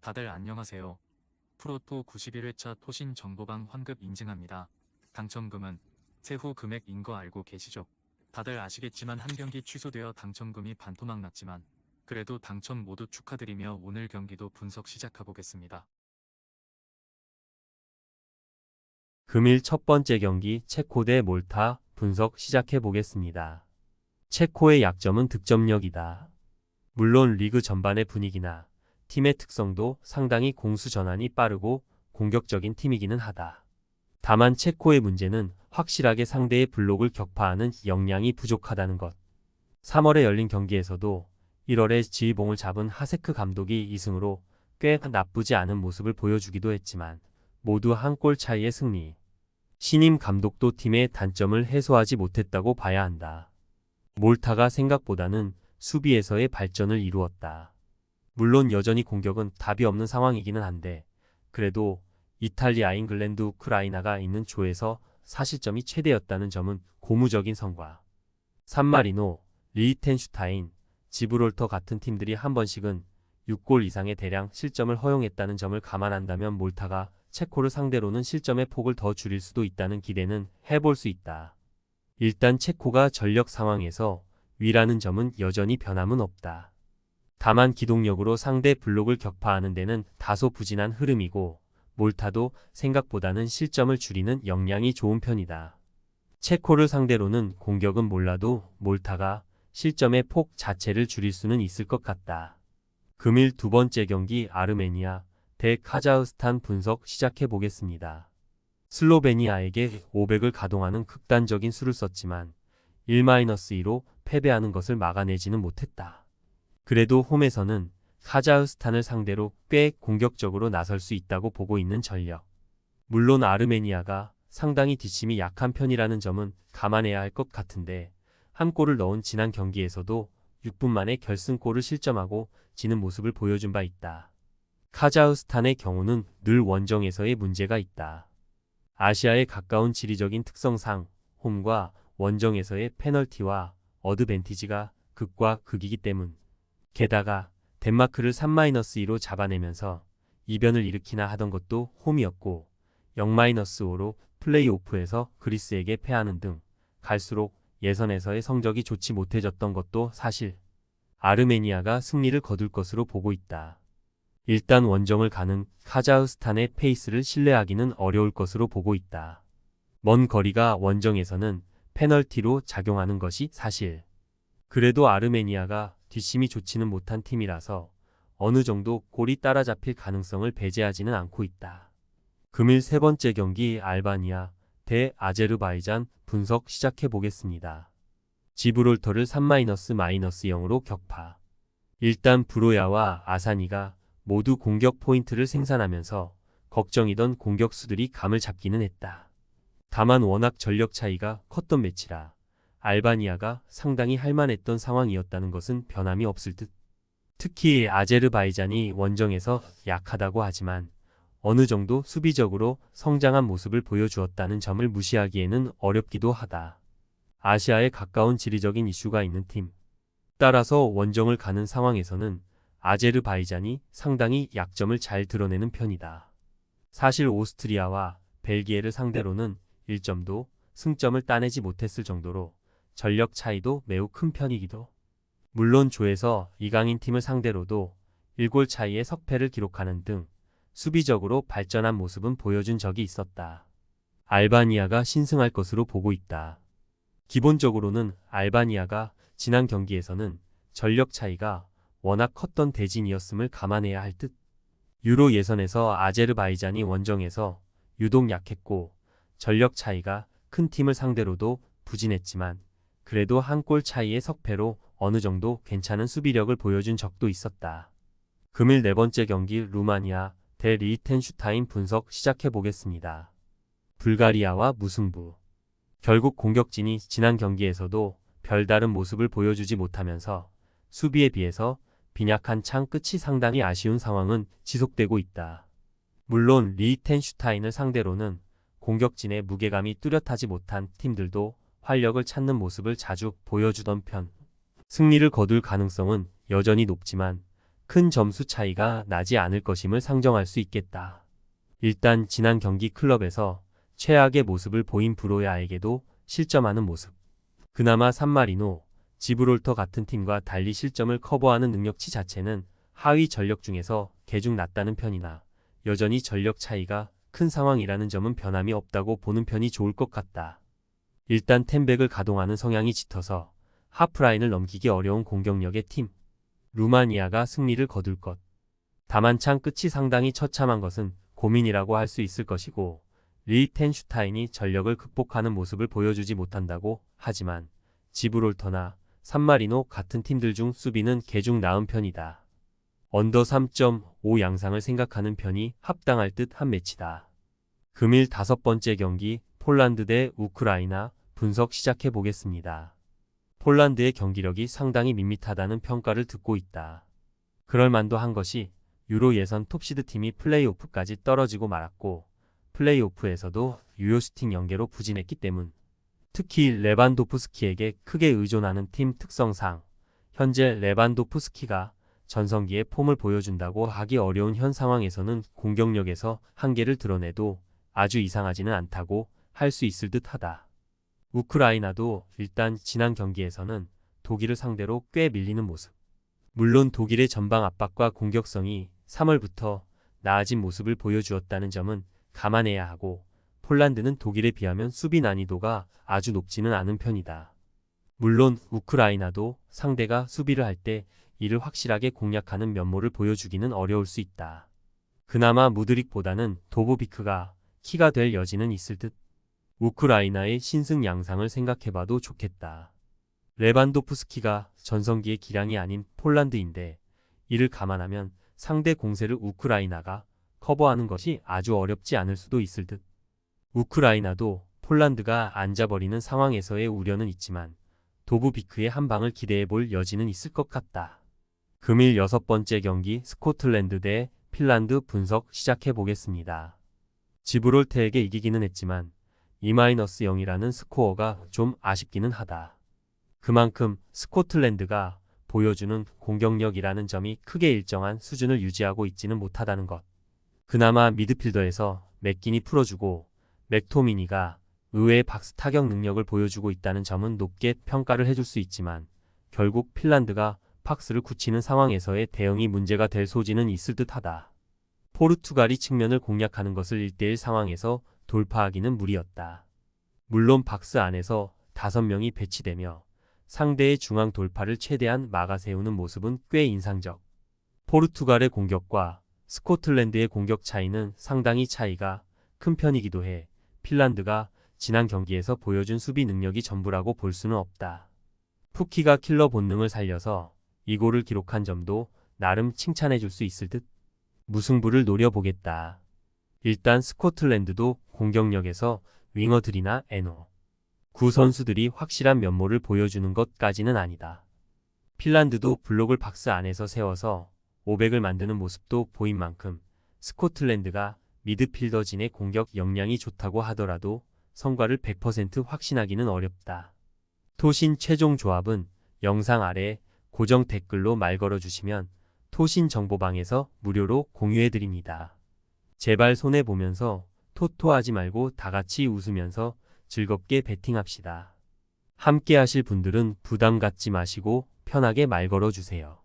다들 안녕하세요. 프로토 91회차 토신 정보방 환급 인증합니다. 당첨금은 세후 금액인 거 알고 계시죠? 다들 아시겠지만 한 경기 취소되어 당첨금이 반토막 났지만 그래도 당첨 모두 축하드리며 오늘 경기도 분석 시작해보겠습니다. 금일 첫 번째 경기 체코 대 몰타 분석 시작해 보겠습니다. 체코의 약점은 득점력이다. 물론 리그 전반의 분위기나 팀의 특성도 상당히 공수 전환이 빠르고 공격적인 팀이기는 하다. 다만 체코의 문제는 확실하게 상대의 블록을 격파하는 역량이 부족하다는 것. 3월에 열린 경기에서도 1월에 지휘봉을 잡은 하세크 감독이 2승으로 꽤 나쁘지 않은 모습을 보여주기도 했지만 모두 한 골 차이의 승리. 신임 감독도 팀의 단점을 해소하지 못했다고 봐야 한다. 몰타가 생각보다는 수비에서의 발전을 이루었다. 물론 여전히 공격은 답이 없는 상황이기는 한데 그래도 이탈리아 잉글랜드 우크라이나가 있는 조에서 사실점이 최대였다는 점은 고무적인 성과. 산마리노, 리히텐슈타인, 지브롤터 같은 팀들이 한 번씩은 6골 이상의 대량 실점을 허용했다는 점을 감안한다면 몰타가 체코를 상대로는 실점의 폭을 더 줄일 수도 있다는 기대는 해볼 수 있다. 일단 체코가 전력 상황에서 위라는 점은 여전히 변함은 없다. 다만 기동력으로 상대 블록을 격파하는 데는 다소 부진한 흐름이고 몰타도 생각보다는 실점을 줄이는 역량이 좋은 편이다. 체코를 상대로는 공격은 몰라도 몰타가 실점의 폭 자체를 줄일 수는 있을 것 같다. 금일 두 번째 경기 아르메니아 대 카자흐스탄 분석 시작해 보겠습니다. 슬로베니아에게 500을 가동하는 극단적인 수를 썼지만 1-2로 패배하는 것을 막아내지는 못했다. 그래도 홈에서는 카자흐스탄을 상대로 꽤 공격적으로 나설 수 있다고 보고 있는 전력. 물론 아르메니아가 상당히 뒷심이 약한 편이라는 점은 감안해야 할 것 같은데 한 골을 넣은 지난 경기에서도 6분 만에 결승골을 실점하고 지는 모습을 보여준 바 있다. 카자흐스탄의 경우는 늘 원정에서의 문제가 있다. 아시아에 가까운 지리적인 특성상 홈과 원정에서의 페널티와 어드밴티지가 극과 극이기 때문. 게다가 덴마크를 3-2로 잡아내면서 이변을 일으키나 하던 것도 홈이었고 0-5로 플레이오프에서 그리스에게 패하는 등 갈수록 예선에서의 성적이 좋지 못해졌던 것도 사실. 아르메니아가 승리를 거둘 것으로 보고 있다. 일단 원정을 가는 카자흐스탄의 페이스를 신뢰하기는 어려울 것으로 보고 있다. 먼 거리가 원정에서는 페널티로 작용하는 것이 사실. 그래도 아르메니아가 뒷심이 좋지는 못한 팀이라서 어느 정도 골이 따라잡힐 가능성을 배제하지는 않고 있다. 금일 세 번째 경기 알바니아 대 아제르바이잔 분석 시작해 보겠습니다. 지브롤터를 3-0으로 격파. 일단 브로야와 아사니가 모두 공격 포인트를 생산하면서 걱정이던 공격수들이 감을 잡기는 했다. 다만 워낙 전력 차이가 컸던 매치라 알바니아가 상당히 할만했던 상황이었다는 것은 변함이 없을 듯. 특히 아제르바이잔이 원정에서 약하다고 하지만 어느 정도 수비적으로 성장한 모습을 보여주었다는 점을 무시하기에는 어렵기도 하다. 아시아에 가까운 지리적인 이슈가 있는 팀. 따라서 원정을 가는 상황에서는 아제르바이잔이 상당히 약점을 잘 드러내는 편이다. 사실 오스트리아와 벨기에를 상대로는 1점도 승점을 따내지 못했을 정도로 전력 차이도 매우 큰 편이기도. 물론 조에서 이강인 팀을 상대로도 1골 차이의 석패를 기록하는 등 수비적으로 발전한 모습은 보여준 적이 있었다. 알바니아가 신승할 것으로 보고 있다. 기본적으로는 알바니아가 지난 경기에서는 전력 차이가 워낙 컸던 대진이었음을 감안해야 할 듯. 유로 예선에서 아제르바이잔이 원정에서 유독 약했고 전력 차이가 큰 팀을 상대로도 부진했지만 그래도 한 골 차이의 석패로 어느 정도 괜찮은 수비력을 보여준 적도 있었다. 금일 네 번째 경기 루마니아 대 리히텐슈타인 분석 시작해 보겠습니다. 불가리아와 무승부. 결국 공격진이 지난 경기에서도 별다른 모습을 보여주지 못하면서 수비에 비해서 빈약한 창 끝이 상당히 아쉬운 상황은 지속되고 있다. 물론 리히텐슈타인을 상대로는 공격진의 무게감이 뚜렷하지 못한 팀들도 활력을 찾는 모습을 자주 보여주던 편. 승리를 거둘 가능성은 여전히 높지만 큰 점수 차이가 나지 않을 것임을 상정할 수 있겠다. 일단 지난 경기 클럽에서 최악의 모습을 보인 브로야에게도 실점하는 모습. 그나마 산마리노, 지브롤터 같은 팀과 달리 실점을 커버하는 능력치 자체는 하위 전력 중에서 개중 낮다는 편이나 여전히 전력 차이가 큰 상황이라는 점은 변함이 없다고 보는 편이 좋을 것 같다. 일단 템백을 가동하는 성향이 짙어서 하프라인을 넘기기 어려운 공격력의 팀. 루마니아가 승리를 거둘 것. 다만 창 끝이 상당히 처참한 것은 고민이라고 할 수 있을 것이고 리텐슈타인이 전력을 극복하는 모습을 보여주지 못한다고 하지만 지브롤터나 산마리노 같은 팀들 중 수비는 개중 나은 편이다. 언더 3.5 양상을 생각하는 편이 합당할 듯 한 매치다. 금일 5번째 경기 폴란드 대 우크라이나 분석 시작해 보겠습니다. 폴란드의 경기력이 상당히 밋밋하다는 평가를 듣고 있다. 그럴 만도 한 것이 유로 예선 톱시드 팀이 플레이오프까지 떨어지고 말았고 플레이오프에서도 유효 슈팅 연계로 부진했기 때문. 특히 레반도프스키에게 크게 의존하는 팀 특성상 현재 레반도프스키가 전성기의 폼을 보여준다고 하기 어려운 현 상황에서는 공격력에서 한계를 드러내도 아주 이상하지는 않다고 할 수 있을 듯하다. 우크라이나도 일단 지난 경기에서는 독일을 상대로 꽤 밀리는 모습. 물론 독일의 전방 압박과 공격성이 3월부터 나아진 모습을 보여주었다는 점은 감안해야 하고 폴란드는 독일에 비하면 수비 난이도가 아주 높지는 않은 편이다. 물론 우크라이나도 상대가 수비를 할 때 이를 확실하게 공략하는 면모를 보여주기는 어려울 수 있다. 그나마 무드릭보다는 도보비크가 키가 될 여지는 있을 듯. 우크라이나의 신승 양상을 생각해봐도 좋겠다. 레반도프스키가 전성기의 기량이 아닌 폴란드인데 이를 감안하면 상대 공세를 우크라이나가 커버하는 것이 아주 어렵지 않을 수도 있을 듯. 우크라이나도 폴란드가 앉아버리는 상황에서의 우려는 있지만 도부비크의 한 방을 기대해볼 여지는 있을 것 같다. 금일 6번째 경기 스코틀랜드 대 핀란드 분석 시작해보겠습니다. 지브롤터에게 이기기는 했지만 2-0이라는 스코어가 좀 아쉽기는 하다. 그만큼 스코틀랜드가 보여주는 공격력이라는 점이 크게 일정한 수준을 유지하고 있지는 못하다는 것. 그나마 미드필더에서 맥긴이 풀어주고 맥토미니가 의외의 박스 타격 능력을 보여주고 있다는 점은 높게 평가를 해줄 수 있지만 결국 핀란드가 박스를 굳히는 상황에서의 대응이 문제가 될 소지는 있을 듯하다. 포르투갈이 측면을 공략하는 것을 1대1 상황에서 돌파하기는 무리였다. 물론 박스 안에서 5명이 배치되며 상대의 중앙 돌파를 최대한 막아세우는 모습은 꽤 인상적. 포르투갈의 공격과 스코틀랜드의 공격 차이는 상당히 차이가 큰 편이기도 해 핀란드가 지난 경기에서 보여준 수비 능력이 전부라고 볼 수는 없다. 푸키가 킬러 본능을 살려서 이 골을 기록한 점도 나름 칭찬해줄 수 있을 듯. 무승부를 노려보겠다. 일단 스코틀랜드도 공격력에서 윙어들이나 에노, 구 선수들이 확실한 면모를 보여주는 것까지는 아니다. 핀란드도 블록을 박스 안에서 세워서 500을 만드는 모습도 보인 만큼 스코틀랜드가 미드필더진의 공격 역량이 좋다고 하더라도 성과를 100% 확신하기는 어렵다. 토신 최종 조합은 영상 아래 고정 댓글로 말 걸어주시면 토신 정보방에서 무료로 공유해드립니다. 제발 손해보면서 토토하지 말고 다같이 웃으면서 즐겁게 베팅합시다. 함께 하실 분들은 부담 갖지 마시고 편하게 말 걸어주세요.